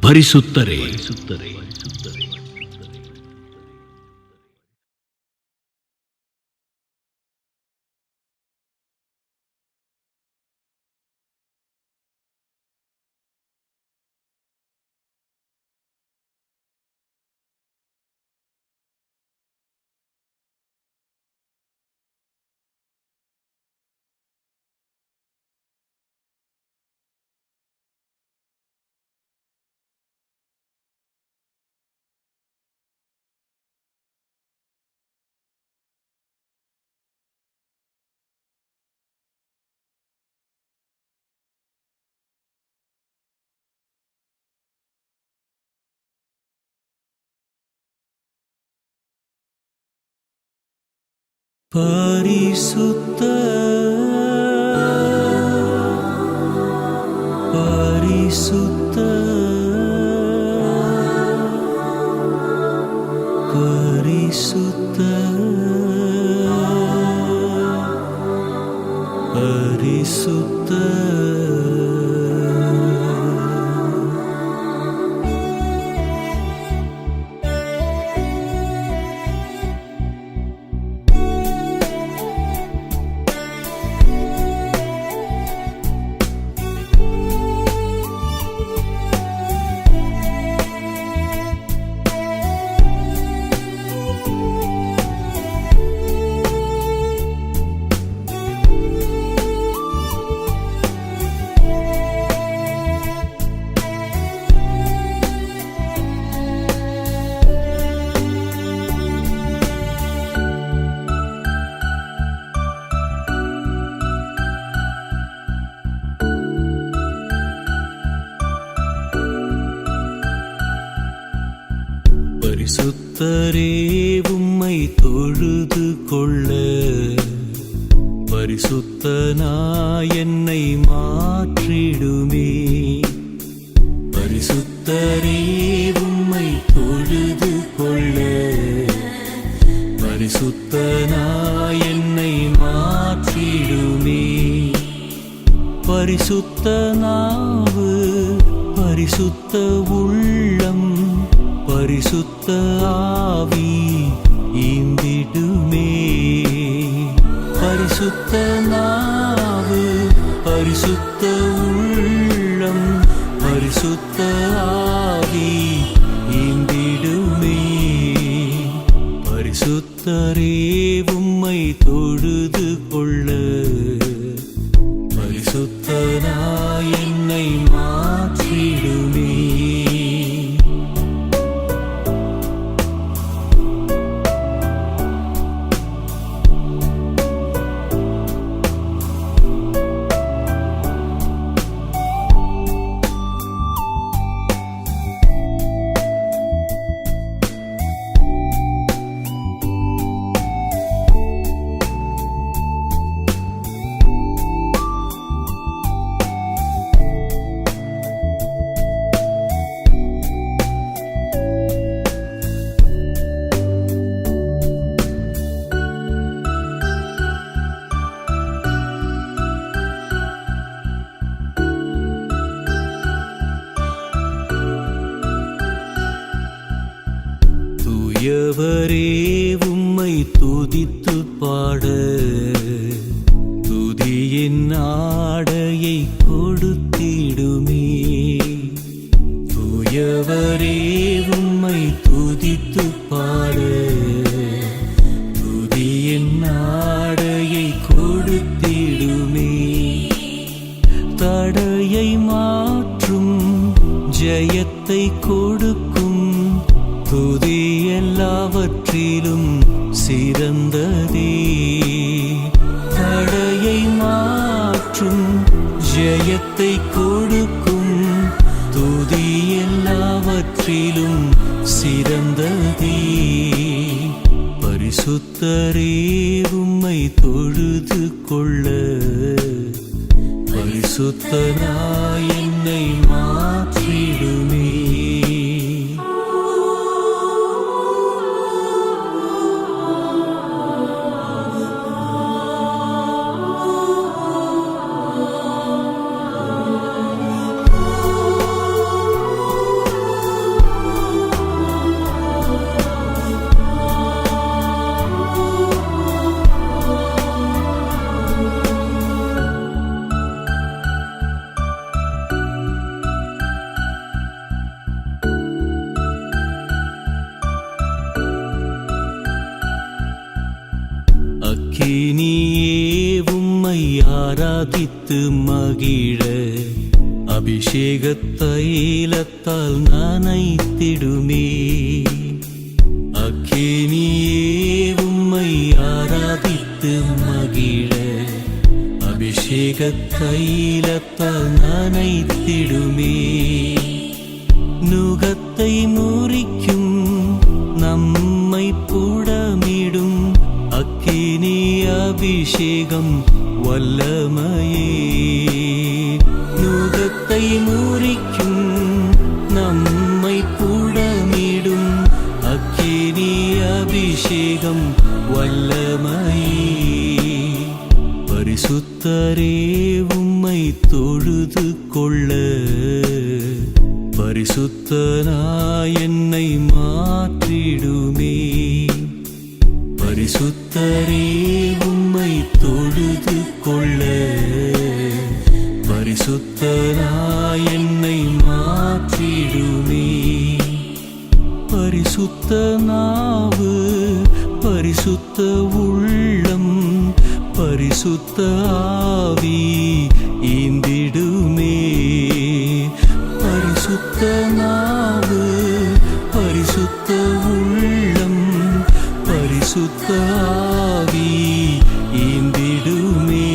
பரிசுத்தரே. பரிசுத்த பரிசுத்த பரிசுத்த பரிசுத்த பரிசுத்தரே உம்மை தொழுது கொள்ள பரிசுத்தனாய் என்னை மாற்றிடுமே. பரிசுத்தரே உம்மை தொழுது கொள்ள பரிசுத்தனாய் என்னை மாற்றிடுமே. பரிசுத்த நாவு பரிசுத்த உள்ளம் பரிசுத்த ஆவி ஈந்திடுமே. பரிசுத்த நாவு பரிசுத்த உள்ளம் பரிசுத்த ஆவி ஈந்திடுமே. பரிசுத்தரே உம்மை தொழுது கொள்ள பரிசுத்தனாய் என்னை மாற்றிடுமே. தூயவரே உம்மை துதித்து பாட துதியின் ஆடையை கொடுத்திடுமே. தூயவரே உம்மை துதித்து பாட துதியின் ஆடையை கொடுத்திடுமே. தடையை மாற்றும் ஜெயத்தை கொடுக்கும் துதி எல்லாவற்றிலும் சிறந்ததே. தடையை மாற்றும் ஜெயத்தை கொடுக்கும் துதி எல்லாவற்றிலும் சிறந்ததே. பரிசுத்தரே உம்மை தொழுது கொள்ள பரிசுத்தனாய் என்னை மாற்றிடுமே. அக்கினியே உம்மை ஆராதித்து மகிழ அபிஷேக தைலத்தால் நனைத்திடுமே. அக்கினியே உம்மை ஆராதித்து மகிழ அபிஷேக தைலத்தால் நனைத்திடுமே. நுகத்தை முறிக்கும் நம்மை புடமிடும் அக்கினி அபிஷேகம் வல்லமையே. நுகத்தை முறிக்கும் நம்மை புடமிடும் அக்கினி அபிஷேகம் வல்லமையே. பரிசுத்தரே உம்மை தொழுது கொள்ள பரிசுத்தனாய் என்னை மாற்றிடுமே. பரிசுத்தரே உம்மை தொழுது கொள்ள பரிசுத்தனாய் என்னை மாற்றிடுமே. பரிசுத்த நாவு பரிசுத்த உள்ளம் பரிசுத்த ஆவி ஈந்திடுமே. பரிசுத்த நாவு பரிசுத்த உள்ளம் பரிசுத்த ஆவி ஈந்திடுமே.